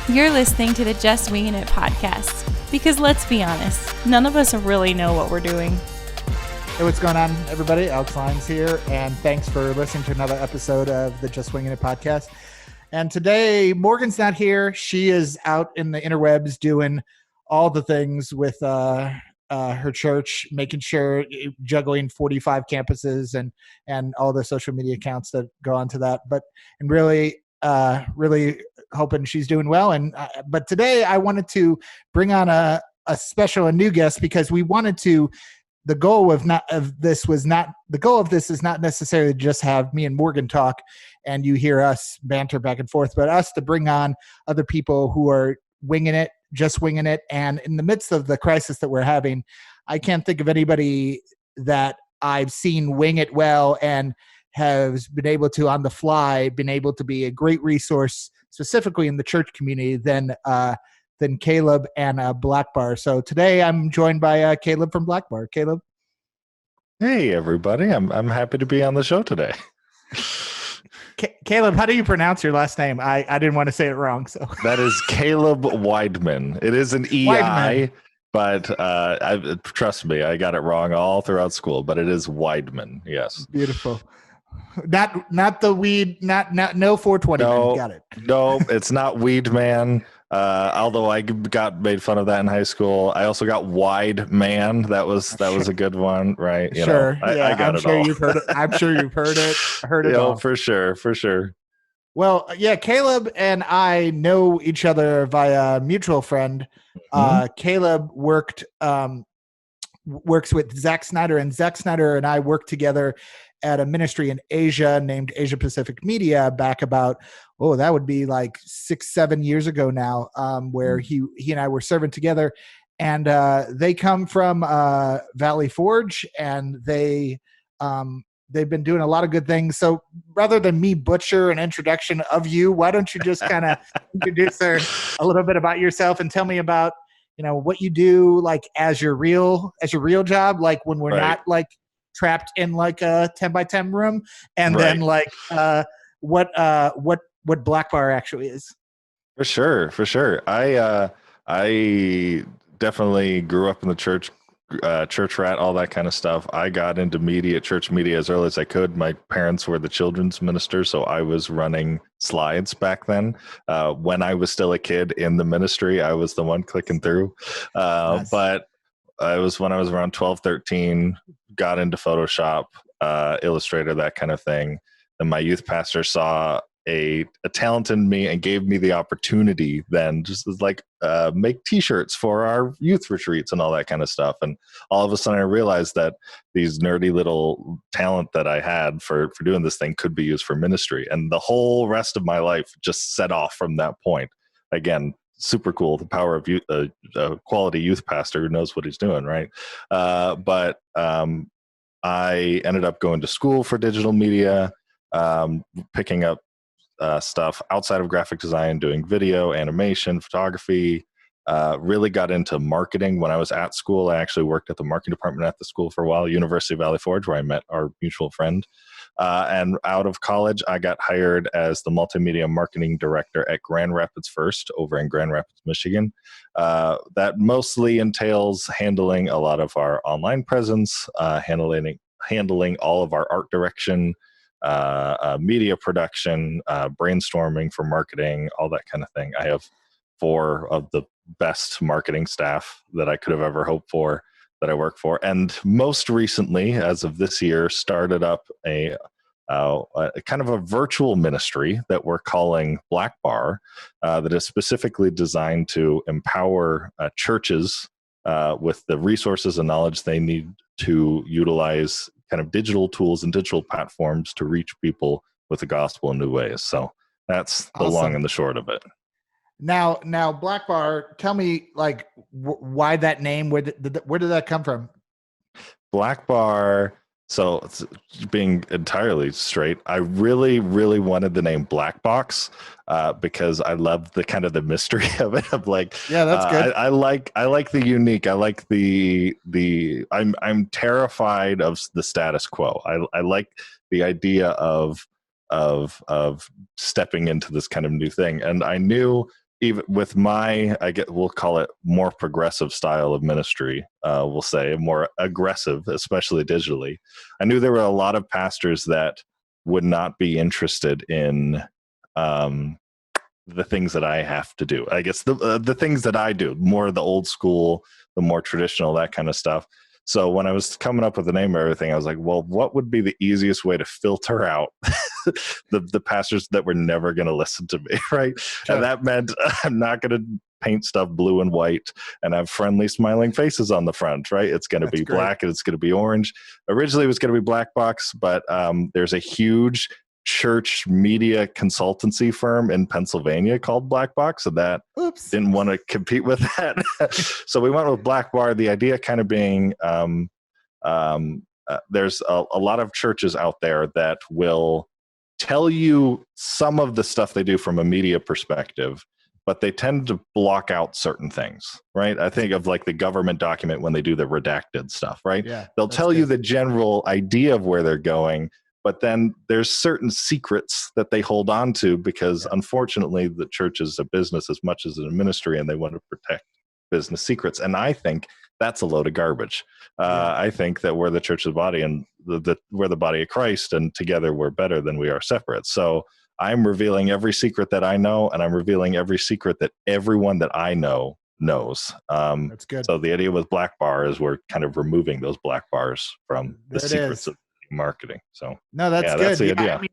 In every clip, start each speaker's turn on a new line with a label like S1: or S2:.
S1: You're listening to the Just Wingin' It podcast, because let's be honest, none of us really know what we're doing.
S2: Hey, what's going on, everybody? Alex Lyons here, and thanks for listening to another episode of the Just Wingin' It podcast. And today, Morgan's not here. She is out in the interwebs doing all the things with her church, making sure, juggling 45 campuses and all the social media accounts that go onto that. And really hoping she's doing well. But today, I wanted to bring on a new guest because we wanted to. The goal of this is not necessarily to just have me and Morgan talk and you hear us banter back and forth, but us to bring on other people who are just winging it. And in the midst of the crisis that we're having, I can't think of anybody that I've seen wing it well and has been able to, on the fly, be a great resource, specifically in the church community than Caleb and Blackbar. So today I'm joined by Caleb from Blackbar. Caleb.
S3: Hey, everybody. I'm happy to be on the show today.
S2: Caleb, how do you pronounce your last name? I didn't want to say it wrong. So
S3: that is Caleb Weidman. It is an E-I, but trust me, I got it wrong all throughout school, but it is Weidman. Yes.
S2: Beautiful. Not the weed, no 420.
S3: No,
S2: got it.
S3: No, it's not Weed Man. Although I got made fun of that in high school. I also got Wide Man. That was a good one, right?
S2: I got
S3: it all.
S2: You've heard it. I'm sure you've heard it. All.
S3: For sure.
S2: Well, yeah, Caleb and I know each other via a mutual friend. Mm-hmm. Caleb works with Zach Snyder, and Zach Snyder and I worked together at a ministry in Asia named Asia Pacific Media back about, that would be like 6-7 years ago now, where he and I were serving together. And they come from Valley Forge, and they've been doing a lot of good things. So rather than me butcher an introduction of you, why don't you just kind of introduce her a little bit about yourself and tell me about, what you do, like as your real job, like when we're not like trapped in like a 10x10 room, and then like what Blackbar actually is. For
S3: sure. I definitely grew up in the church rat, all that kind of stuff. I got into church media as early as I could. My parents were the children's ministers, so I was running slides back then. When I was still a kid in the ministry, I was the one clicking through. Nice. But I was when I was around 12, 13, got into Photoshop, Illustrator, that kind of thing. And my youth pastor saw a talent in me and gave me the opportunity then just like make t-shirts for our youth retreats and all that kind of stuff. And all of a sudden I realized that these nerdy little talent that I had for doing this thing could be used for ministry. And the whole rest of my life just set off from that point. Again, super cool. The power of a quality youth pastor who knows what he's doing, right? But I ended up going to school for digital media, picking up stuff outside of graphic design, doing video, animation, photography. Really got into marketing when I was at school. I actually worked at the marketing department at the school for a while, University of Valley Forge, where I met our mutual friend. And out of college, I got hired as the multimedia marketing director at Grand Rapids First over in Grand Rapids, Michigan. That mostly entails handling a lot of our online presence, handling all of our art direction, media production, brainstorming for marketing, all that kind of thing. I have 4 of the best marketing staff that I could have ever hoped for that I work for. And most recently, as of this year, started up a kind of a virtual ministry that we're calling Blackbar, that is specifically designed to empower churches with the resources and knowledge they need to utilize kind of digital tools and digital platforms to reach people with the gospel in new ways. So that's the long and the short of it.
S2: Now, Blackbar, tell me, like, why that name? Where did that come from?
S3: Blackbar. So being entirely straight, I really, really wanted the name Black Box because I love the kind of the mystery of it. Of like,
S2: yeah, that's good.
S3: I like the unique. I like I'm terrified of the status quo. I like the idea of stepping into this kind of new thing. And I knew even with we'll call it more progressive style of ministry, we'll say more aggressive, especially digitally. I knew there were a lot of pastors that would not be interested in the things that I have to do. I guess the things that I do, more the old school, the more traditional, that kind of stuff. So when I was coming up with the name of everything, I was like, well, what would be the easiest way to filter out the pastors that were never going to listen to me, right?
S2: Sure.
S3: And that meant I'm not going to paint stuff blue and white and have friendly smiling faces on the front, right? It's going to be
S2: great.
S3: black and it's going to be orange. Originally it was going to be black box, but there's a huge church media consultancy firm in Pennsylvania called Blackbox, and that didn't want to compete with that. So we went with Blackbar. The idea kind of being there's a lot of churches out there that will tell you some of the stuff they do from a media perspective, but they tend to block out certain things, right? I think of like the government document when they do the redacted stuff, right?
S2: Yeah,
S3: they'll tell you the general idea of where they're going, but then there's certain secrets that they hold on to because unfortunately the church is a business as much as a ministry and they want to protect business secrets. And I think that's a load of garbage. I think that we're the church of the body and we're the body of Christ, and together we're better than we are separate. So I'm revealing every secret that I know, and I'm revealing every secret that everyone that I know knows.
S2: That's good.
S3: So the idea with Blackbar is we're kind of removing those black bars from the secrets of marketing. So
S2: no, that's good.
S3: That's the idea.
S2: I mean,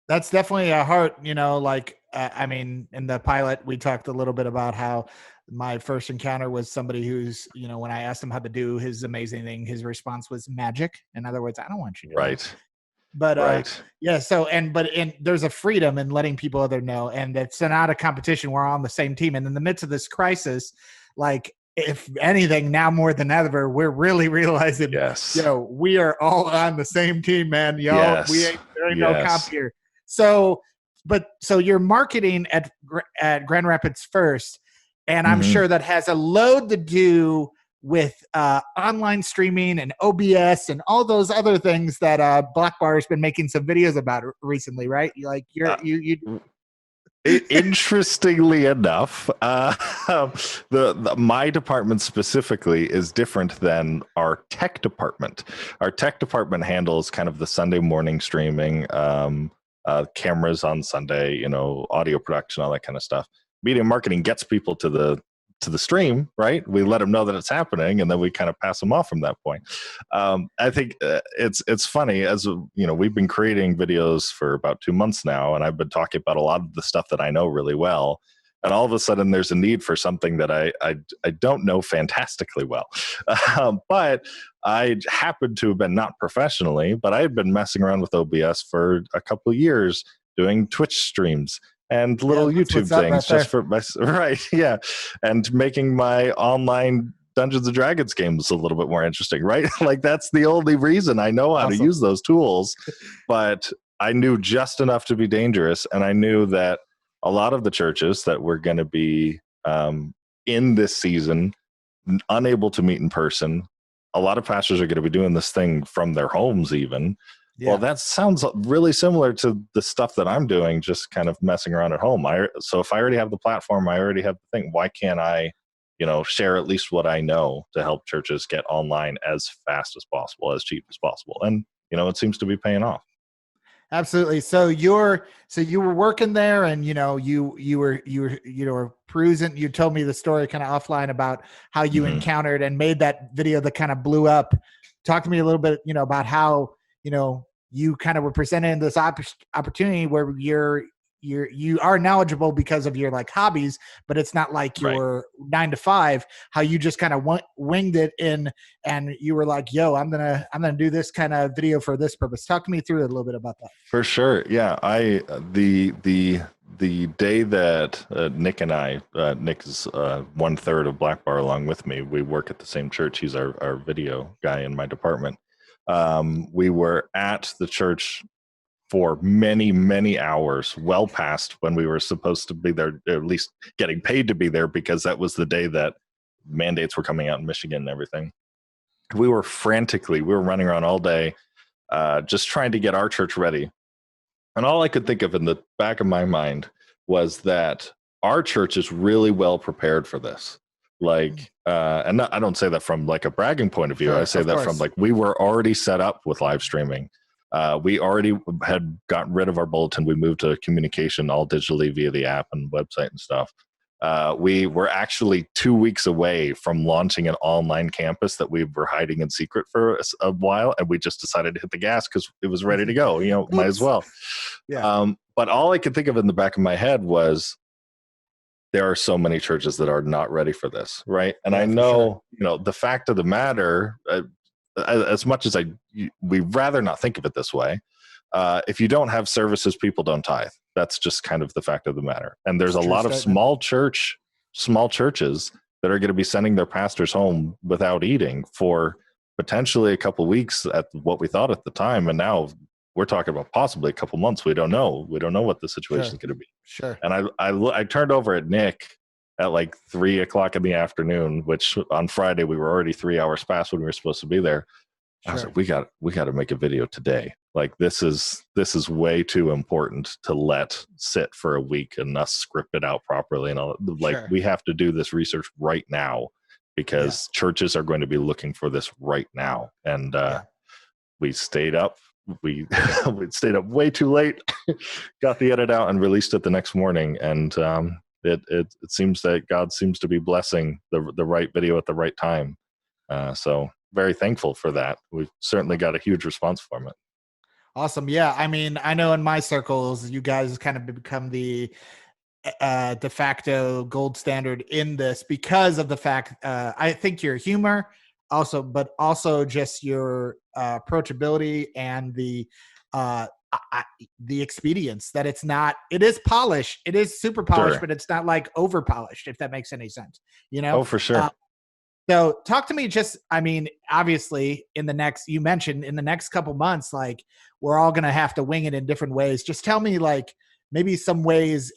S2: that's definitely a heart, like, I mean, in the pilot, we talked a little bit about how my first encounter was somebody who's, when I asked him how to do his amazing thing, his response was magic. In other words, I don't want you to know. But yeah, so there's a freedom in letting people other know, and it's not a competition. We're all on the same team. And in the midst of this crisis, like, if anything, now more than ever, we're really realizing, we are all on the same team, man. There ain't no comp here. So you're marketing at Grand Rapids first, and I'm sure that has a load to do with online streaming and OBS and all those other things that Blackbar has been making some videos about recently, right?
S3: Interestingly enough, my department specifically is different than our tech department. Our tech department handles kind of the Sunday morning streaming, cameras on Sunday, audio production, all that kind of stuff. Media marketing gets people to the stream, right? We let them know that it's happening, and then we kind of pass them off from that point. I think it's funny, as we've been creating videos for about 2 months now, and I've been talking about a lot of the stuff that I know really well. And all of a sudden, there's a need for something that I don't know fantastically well. But I happened to have been, not professionally, but I had been messing around with OBS for a couple of years, doing Twitch streams and little YouTube things just for my and making my online Dungeons and Dragons games a little bit more interesting, right? Like, that's the only reason I know how to use those tools. But I knew just enough to be dangerous, and I knew that a lot of the churches that were going to be in this season unable to meet in person, a lot of pastors are going to be doing this thing from their homes even. Well, that sounds really similar to the stuff that I'm doing, just kind of messing around at home. So if I already have the platform, I already have the thing, why can't I, share at least what I know to help churches get online as fast as possible, as cheap as possible? And, it seems to be paying off.
S2: Absolutely. So you were working there, and you were perusing. You told me the story kind of offline about how you encountered and made that video that kind of blew up. Talk to me a little bit, about how you kind of were presented in this opportunity where you are knowledgeable because of your like hobbies, but it's not like your 9 to 5. How you just kind of winged it in, and you were like, "Yo, I'm gonna do this kind of video for this purpose." Talk to me through it a little bit about that.
S3: For sure, yeah. The day that Nick and I, Nick is 1/3 of Blackbar along with me. We work at the same church. He's our video guy in my department. We were at the church for many, many hours, well past when we were supposed to be there, at least getting paid to be there, because that was the day that mandates were coming out in Michigan and everything. We were running around all day, just trying to get our church ready. And all I could think of in the back of my mind was that our church is really well prepared for this. Like, and I don't say that from like a bragging point of view.
S2: Sure,
S3: I say
S2: of
S3: that
S2: course.
S3: from like, we were already set up with live streaming. We already had gotten rid of our bulletin. We moved to communication all digitally via the app and website and stuff. We were actually 2 weeks away from launching an online campus that we were hiding in secret for a while, and we just decided to hit the gas because it was ready to go. Might as well.
S2: Yeah.
S3: But all I could think of in the back of my head was, there are so many churches that are not ready for this, right? And I know, the fact of the matter, as much as we'd rather not think of it this way, if you don't have services, people don't tithe. That's just kind of the fact of the matter. And there's a lot of small churches that are going to be sending their pastors home without eating for potentially a couple of weeks at what we thought at the time. And now we're talking about possibly a couple months. We don't know. We don't know what the situation is going to be.
S2: Sure.
S3: And I turned over at Nick at like 3:00 in the afternoon, which on Friday we were already 3 hours past when we were supposed to be there. Sure. I was like, we got to make a video today. Like, this is way too important to let sit for a week and us script it out properly. And all. Like, we have to do this research right now, because churches are going to be looking for this right now. And we stayed up. We stayed up way too late, got the edit out and released it the next morning. And it seems that God seems to be blessing the right video at the right time. So very thankful for that. We've certainly got a huge response from it.
S2: Awesome. Yeah. I mean, I know in my circles, you guys kind of become the de facto gold standard in this because of the fact, I think your humor but also just your approachability and the expedience that it is polished. It is super polished, but it's not like over polished, if that makes any sense, Oh,
S3: for sure.
S2: So talk to me obviously you mentioned in the next couple months, like, we're all going to have to wing it in different ways. Just tell me, like, maybe some ways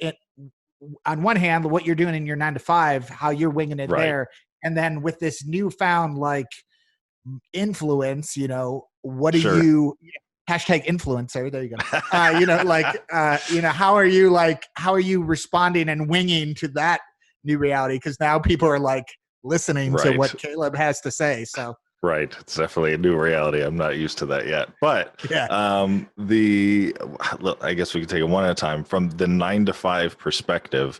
S2: on one hand, what you're doing in your 9 to 5, how you're winging it there. And then with this newfound like influence, what do you hashtag influencer? There you go. How are you responding and winging to that new reality? Because now people are like listening to what Caleb has to say. So
S3: right, it's definitely a new reality. I'm not used to that yet, but I guess we can take it one at a time. From the 9 to 5 perspective,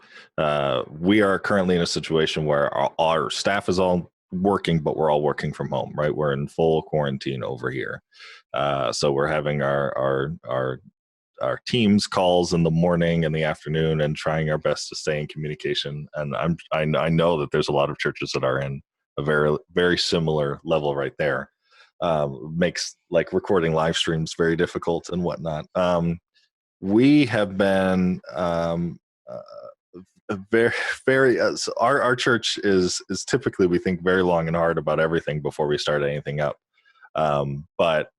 S3: we are currently in a situation where our staff is all working, but we're all working from home. Right, we're in full quarantine over here, so we're having our teams calls in the morning and the afternoon, and trying our best to stay in communication. And I know that there's a lot of churches that are in a very, very similar level right there. Makes like recording live streams very difficult and whatnot. We have been very, very. Our church is typically, we think very long and hard about everything before we start anything up. But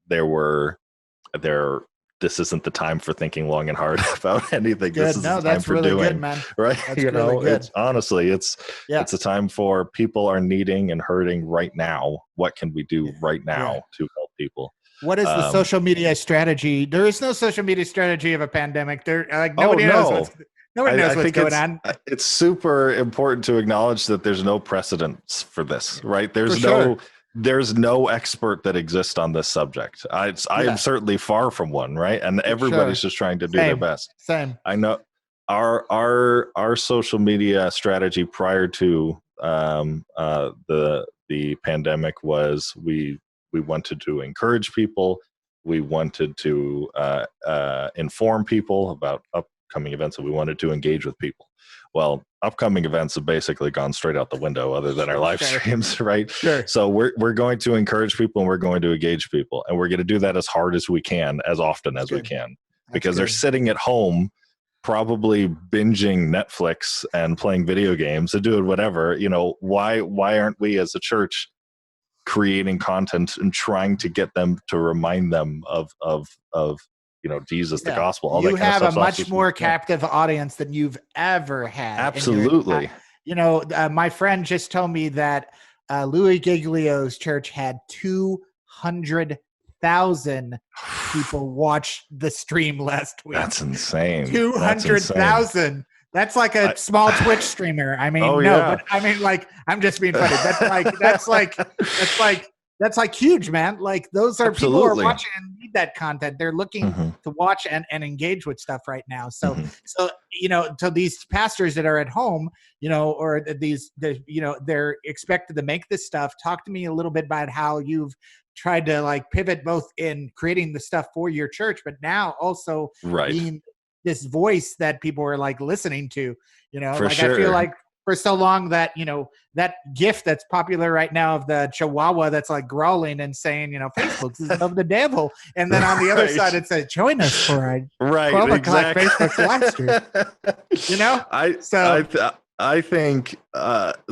S3: this isn't the time for thinking long and hard about anything.
S2: Good.
S3: This is the time for really doing, good, man. Right?
S2: That's really good.
S3: It's honestly, it's a time for people are needing and hurting right now. What can we do right now to help people?
S2: What is the social media strategy? There is no social media strategy of a pandemic. Nobody knows what's going on.
S3: It's super important to acknowledge that there's no precedence for this, right? There's no expert that exists on this subject. I am certainly far from one, right? And everybody's just trying to do their best.
S2: Same.
S3: I know our social media strategy prior to the pandemic was we wanted to encourage people. We wanted to inform people about upcoming events, and we wanted to engage with people. Well, upcoming events have basically gone straight out the window, other than our live streams, right?
S2: Sure.
S3: So we're going to encourage people, and we're going to engage people, and we're going to do that as hard as we can, as often as we can, because they're sitting at home, probably binging Netflix and playing video games and doing whatever. Why aren't we as a church creating content and trying to get them to remind them of Jesus, the gospel, all that kind of stuff.
S2: You have a much more captive audience than you've ever had.
S3: Absolutely.
S2: My friend just told me that Louis Giglio's church had 200,000 people watch the stream last week.
S3: That's insane.
S2: 200,000. That's like a small Twitch streamer. I mean, but I mean, like, I'm just being funny. That's like huge, man. Like, those are people who are watching and need that content. They're looking to watch and engage with stuff right now. So, so these pastors that are at home, or they're expected to make this stuff. Talk to me a little bit about how you've tried to like pivot both in creating the stuff for your church, but now also being this voice that people are like listening to, I feel like for so long that, that GIF that's popular right now of the Chihuahua that's like growling and saying, Facebook is of the devil. And then on the other side, it says, join us for a 12 o'clock Facebook live stream,
S3: I think,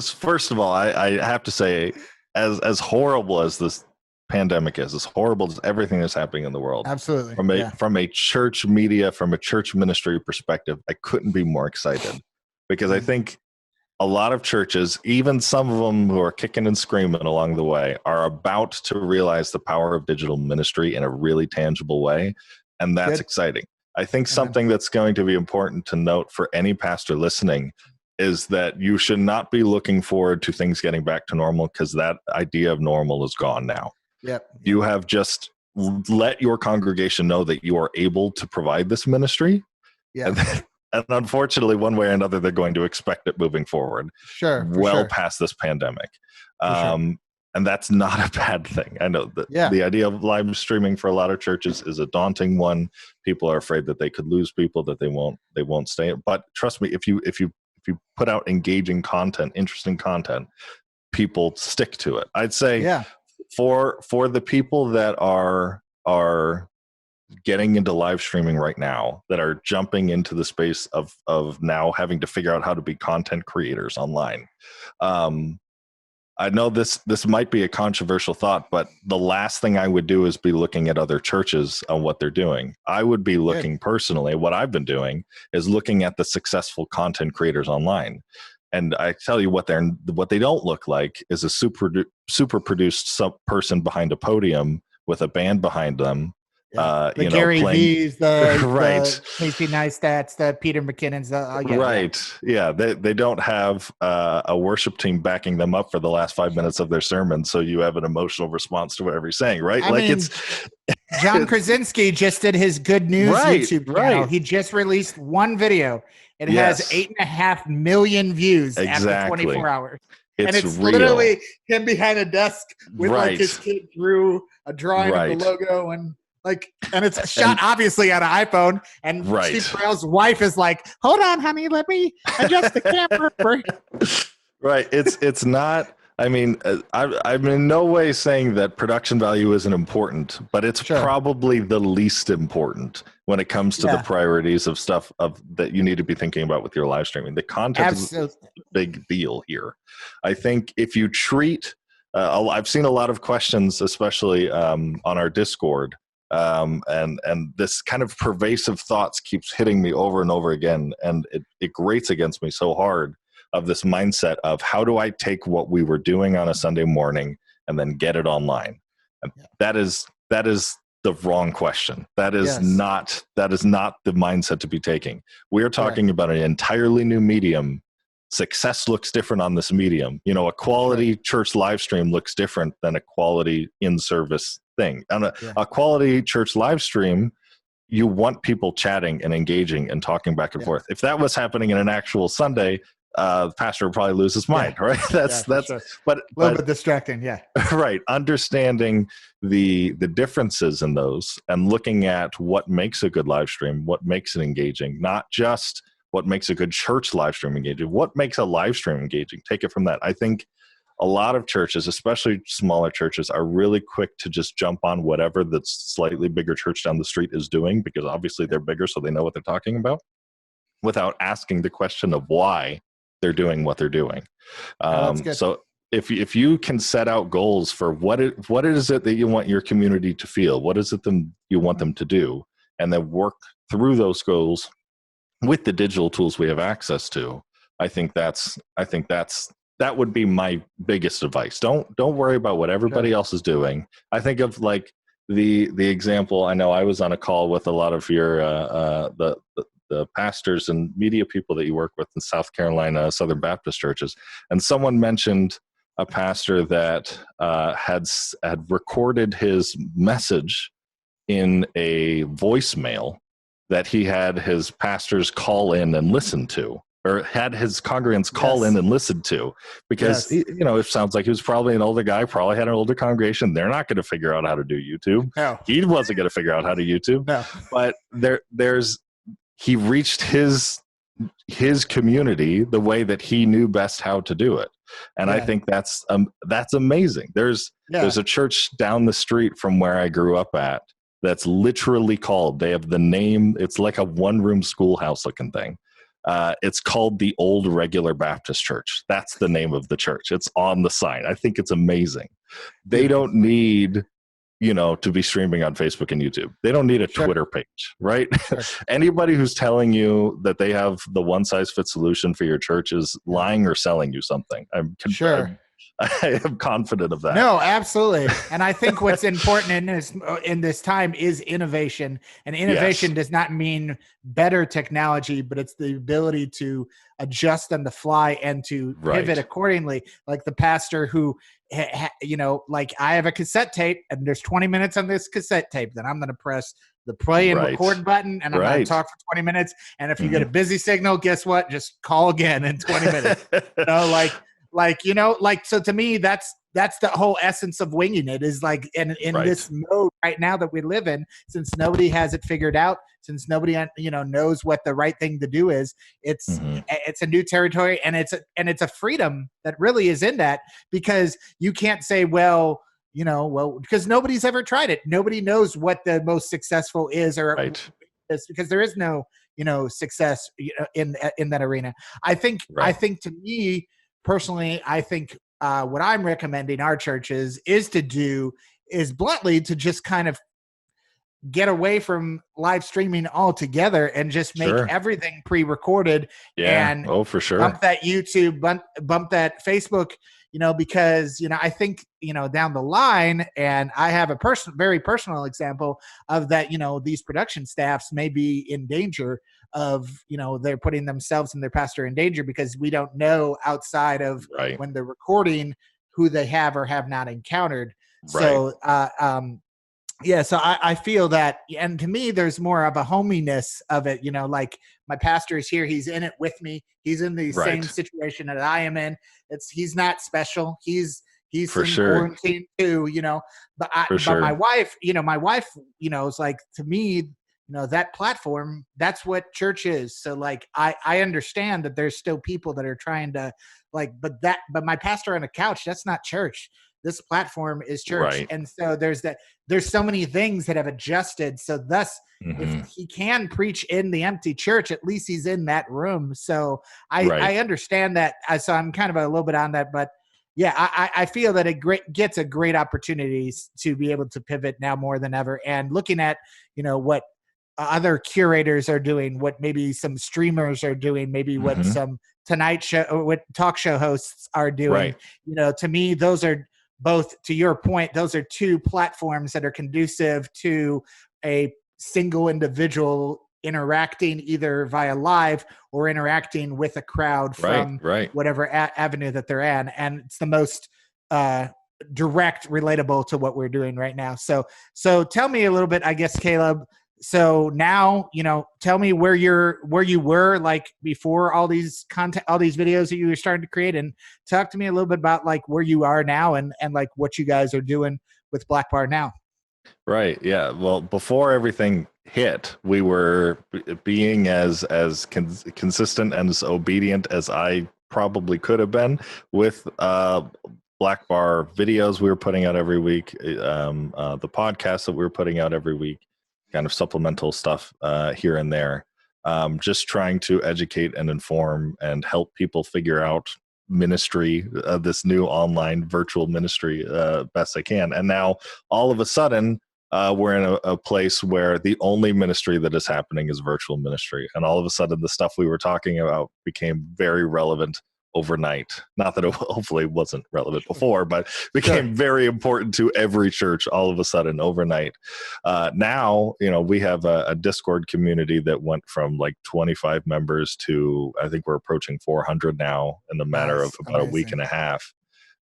S3: first of all, I have to say, as horrible as this pandemic is, as horrible as everything that's happening in the world,
S2: absolutely,
S3: from a church media, from a church ministry perspective, I couldn't be more excited, because I think a lot of churches, even some of them who are kicking and screaming along the way, are about to realize the power of digital ministry in a really tangible way, and that's exciting. I think something that's going to be important to note for any pastor listening is that you should not be looking forward to things getting back to normal, because that idea of normal is gone now. You have just let your congregation know that you are able to provide this ministry. And unfortunately, one way or another, they're going to expect it moving forward. Past this pandemic. And that's not a bad thing. I know that the idea of live streaming for a lot of churches is a daunting one. People are afraid that they could lose people, that they won't stay. But trust me, if you put out engaging content, interesting content, people stick to it. I'd say for the people that are getting into live streaming right now, that are jumping into the space of now having to figure out how to be content creators online. I know this might be a controversial thought, but the last thing I would do is be looking at other churches on what they're doing. I would be looking personally, what I've been doing is looking at the successful content creators online. And I tell you what they don't look like is a super produced person behind a podium with a band behind them.
S2: The Gary V's, the Casey Neistats, the Peter McKinnon's,
S3: They don't have a worship team backing them up for the last 5 minutes of their sermon, so you have an emotional response to whatever he's saying, right?
S2: It's John Krasinski just did his Good News YouTube channel. He just released one video. It has 8.5 million views after 24 hours. It's literally him behind a desk with like his kid drew a drawing of the logo and it's shot obviously on an iPhone, and Steve Carell's wife is like, "Hold on, honey, let me adjust the camera."
S3: Right. It's not. I mean, I'm in no way saying that production value isn't important, but it's probably the least important when it comes to the priorities of stuff that you need to be thinking about with your live streaming. The content is a big deal here. I think if you treat, I've seen a lot of questions, especially on our Discord. And this kind of pervasive thoughts keeps hitting me over and over again, and it grates against me so hard, of this mindset of how do I take what we were doing on a Sunday morning and then get it online? And that is the wrong question. That is not the mindset to be taking. We are talking about an entirely new medium. Success looks different on this medium. A quality church live stream looks different than a quality in-service thing. On a quality church live stream, you want people chatting and engaging and talking back and forth. If that was happening in an actual Sunday, the pastor would probably lose his mind, right? That's but
S2: a little bit distracting,
S3: right. Understanding the differences in those and looking at what makes a good live stream, what makes it engaging, not just what makes a good church live stream engaging, what makes a live stream engaging. Take it from that. I think a lot of churches, especially smaller churches, are really quick to just jump on whatever the slightly bigger church down the street is doing, because obviously they're bigger, so they know what they're talking about, without asking the question of why they're doing what they're doing. So if you can set out goals for what is it that you want your community to feel, what is it that you want them to do, and then work through those goals with the digital tools we have access to, I think that would be my biggest advice. Don't worry about what everybody else is doing. I think of like the example. I know I was on a call with a lot of your the the pastors and media people that you work with in South Carolina Southern Baptist churches, and someone mentioned a pastor that had recorded his message in a voicemail that he had his pastors call in and listen to, or had his congregants call in and listen to, because it sounds like he was probably an older guy, probably had an older congregation. They're not going to figure out how to do YouTube.
S2: No.
S3: He wasn't going to figure out how to YouTube.
S2: No.
S3: But he reached his community the way that he knew best how to do it. And I think that's amazing. There's a church down the street from where I grew up at that's literally called, they have the name, it's like a one-room schoolhouse looking thing. It's called the Old Regular Baptist Church. That's the name of the church. It's on the sign. I think it's amazing. They don't need, to be streaming on Facebook and YouTube. They don't need a Twitter page, right? Sure. Anybody who's telling you that they have the one-size-fits solution for your church is lying or selling you something. I am confident of that.
S2: No, absolutely. And I think what's important in this time is innovation. And innovation does not mean better technology, but it's the ability to adjust on the fly and to pivot accordingly. Like the pastor who, like I have a cassette tape and there's 20 minutes on this cassette tape, then I'm going to press the play and record button and I'm going to talk for 20 minutes. And if you get a busy signal, guess what? Just call again in 20 minutes. So to me, that's the whole essence of winging it, is like in this mode right now that we live in, since nobody has it figured out, since nobody, knows what the right thing to do is, it's a new territory, and it's a freedom that really is in that, because you can't say, because nobody's ever tried it. Nobody knows what the most successful is, because there is no, success in that arena. I think to me, personally, I think what I'm recommending our churches is bluntly to just kind of get away from live streaming altogether and just make everything pre-recorded and
S3: for sure.
S2: Bump that YouTube, bump that Facebook, because, I think, down the line, and I have a very personal example of that, these production staffs may be in danger of, they're putting themselves and their pastor in danger, because we don't know outside of when they're recording who they have or have not encountered. So, so I feel that, and to me, there's more of a hominess of it, like my pastor is here. He's in it with me. He's in the same situation that I am in. He's not special. He's for in quarantine too, but my wife, is like, to me, that platform, that's what church is. So like, I understand that there's still people that are trying to but my pastor on a couch, that's not church. This platform is church. And so there's so many things that have adjusted. So thus, if he can preach in the empty church, at least he's in that room. So I understand that. So I'm kind of a little bit on that, but I feel that it gets a great opportunity to be able to pivot now more than ever. And looking at, what other curators are doing, what maybe some streamers are doing, maybe what some Tonight Show or what talk show hosts are doing, to me, those are both, to your point, those are two platforms that are conducive to a single individual interacting either via live or interacting with a crowd from whatever avenue that they're in. And it's the most direct, relatable to what we're doing right now. So tell me a little bit, I guess, Caleb. So now, tell me where you were like before all these videos that you were starting to create, and talk to me a little bit about like where you are now and like what you guys are doing with Blackbar now.
S3: Right. Yeah. Well, before everything hit, we were being as consistent and as obedient as I probably could have been with Blackbar videos we were putting out every week, the podcast that we were putting out every week, kind of supplemental stuff here and there, just trying to educate and inform and help people figure out ministry, this new online virtual ministry best I can. And now all of a sudden we're in a place where the only ministry that is happening is virtual ministry. And all of a sudden the stuff we were talking about became very relevant overnight. Not that it hopefully wasn't relevant before, but became very important to every church all of a sudden overnight. Now, we have a Discord community that went from like 25 members to, I think we're approaching 400 now in the matter of about a week and a half.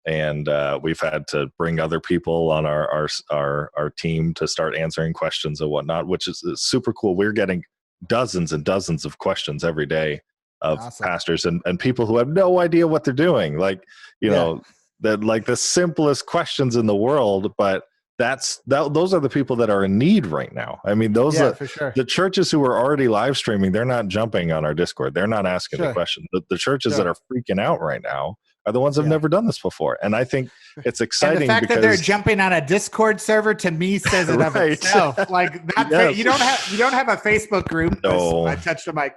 S3: And we've had to bring other people on our team to start answering questions and whatnot, which is super cool. We're getting dozens and dozens of questions every day of pastors and people who have no idea what they're doing. Like, that like the simplest questions in the world, but those are the people that are in need right now. I mean,
S2: for sure.
S3: The churches who are already live streaming, they're not jumping on our Discord. They're not asking the question. The churches that are freaking out right now are the ones that have never done this before. And I think it's exciting.
S2: And the fact that they're jumping on a Discord server, to me, says it of itself. Like that, you don't have a Facebook group.
S3: No.
S2: I touched the mic.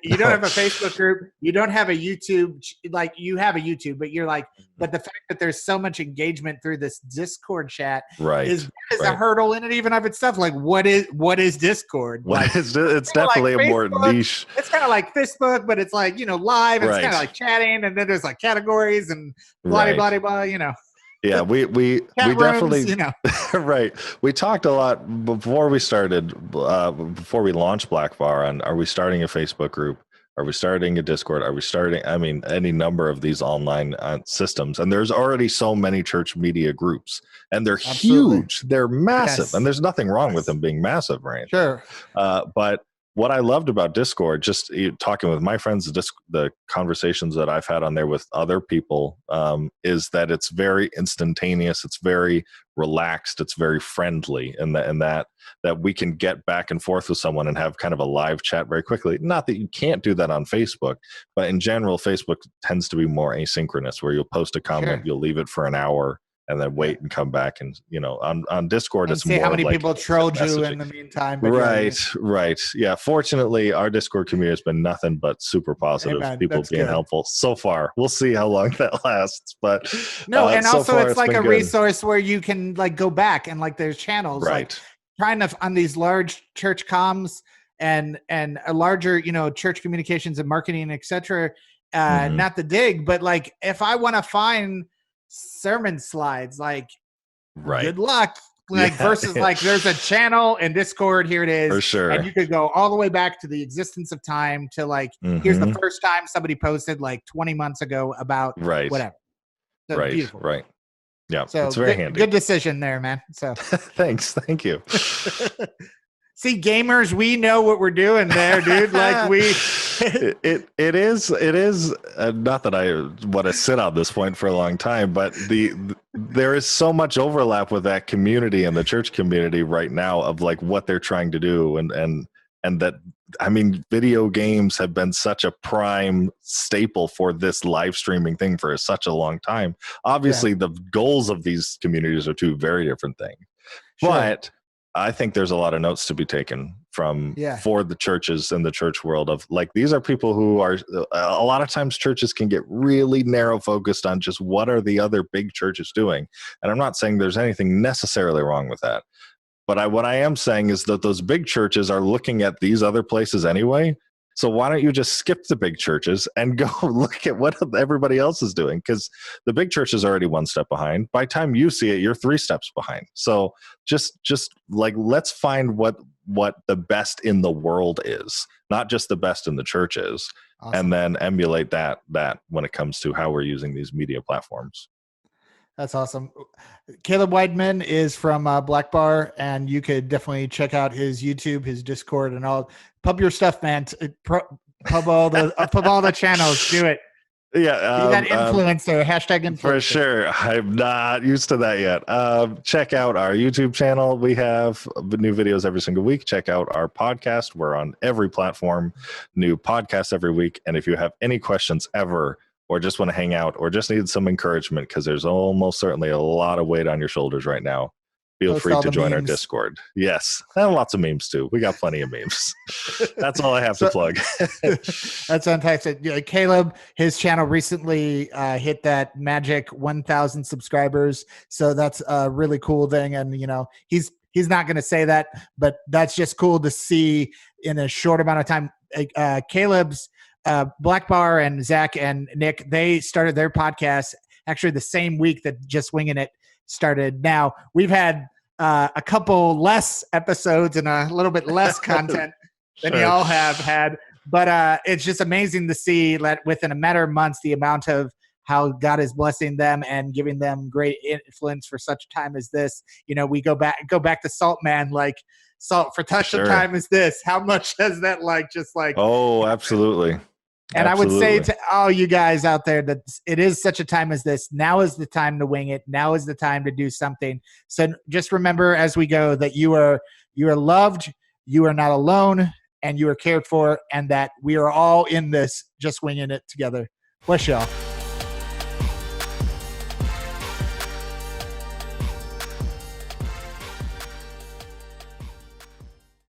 S2: You don't have a Facebook group. You don't have a YouTube. Like you have a YouTube, but you're like, but the fact that there's so much engagement through this Discord chat is a hurdle in it, even of itself. Like what is Discord?
S3: It's definitely like a more niche.
S2: It's kind of like Facebook, but it's like, live. It's kind of like chatting, and then there's like categories and blah blah blah.
S3: Yeah, we definitely right. We talked a lot before we started, before we launched Blackbar on, are we starting a Facebook group? Are we starting a Discord? Are we starting, any number of these online systems? And there's already so many church media groups, and they're huge. They're massive. Yes. And there's nothing wrong with them being massive, right?
S2: Sure.
S3: But what I loved about Discord, just talking with my friends, the conversations that I've had on there with other people, is that it's very instantaneous. It's very relaxed. It's very friendly, and that we can get back and forth with someone and have kind of a live chat very quickly. Not that you can't do that on Facebook, but in general, Facebook tends to be more asynchronous, where you'll post a comment, you'll leave it for an hour, and then wait and come back. And on Discord,
S2: and
S3: it's
S2: see
S3: more
S2: how many
S3: like
S2: people trolled you in the meantime.
S3: Right. Yeah. Fortunately, our Discord community has been nothing but super positive. People being helpful so far. We'll see how long that lasts. But
S2: and also so it's like a resource where you can like go back and like there's channels like trying to on these large church comms and a larger church communications and marketing, etc. Not the dig, but like if I want to find sermon slides, like good luck, versus like there's a channel in Discord, here it is,
S3: for sure,
S2: and you could go all the way back to the existence of time to like here's the first time somebody posted like 20 months ago about whatever. So beautiful.
S3: Yeah,
S2: so
S3: it's very handy.
S2: Good decision there, man. So
S3: thank you.
S2: See, gamers, we know what we're doing there, dude. Like
S3: it is not that I want to sit on this point for a long time, but there is so much overlap with that community and the church community right now of like what they're trying to do, and that, video games have been such a prime staple for this live streaming thing for such a long time. Obviously, the goals of these communities are two very different things, but I think there's a lot of notes to be taken for the churches and the church world of like, these are people who are, a lot of times churches can get really narrow focused on just what are the other big churches doing. And I'm not saying there's anything necessarily wrong with that. But what I am saying is that those big churches are looking at these other places anyway. So why don't you just skip the big churches and go look at what everybody else is doing? Because the big church is already one step behind. By the time you see it, you're 3 steps behind. So just like, let's find what the best in the world is, not just the best in the church is, and then emulate that when it comes to how we're using these media platforms.
S2: That's awesome. Caleb Weidman is from Blackbar, and you could definitely check out his YouTube, his Discord, and all. Pub your stuff, man. Pub all the channels. Do it.
S3: Yeah,
S2: be that influencer. Hashtag influencer.
S3: For sure. I'm not used to that yet. Check out our YouTube channel. We have new videos every single week. Check out our podcast. We're on every platform. New podcasts every week. And if you have any questions ever, or just want to hang out, or just need some encouragement, because there's almost certainly a lot of weight on your shoulders right now, feel free to join our Discord. Yes, and lots of memes too. We got plenty of memes. That's all I have to plug.
S2: That's fantastic. Yeah, Caleb, his channel recently hit that magic 1,000 subscribers, so that's a really cool thing. And he's not going to say that, but that's just cool to see in a short amount of time. Caleb's Blackbar and Zach and Nick, they started their podcast actually the same week that Just Winging It started. Now, we've had a couple less episodes and a little bit less content than y'all have had. But it's just amazing to see that within a matter of months, the amount of how God is blessing them and giving them great influence for such a time as this. We go back to Salt Man, like Salt for such a time as this. How much does that
S3: Oh, absolutely.
S2: And I would say to all you guys out there that it is such a time as this. Now is the time to wing it. Now is the time to do something. So just remember as we go that you are loved, you are not alone, and you are cared for, and that we are all in this just winging it together. Bless y'all.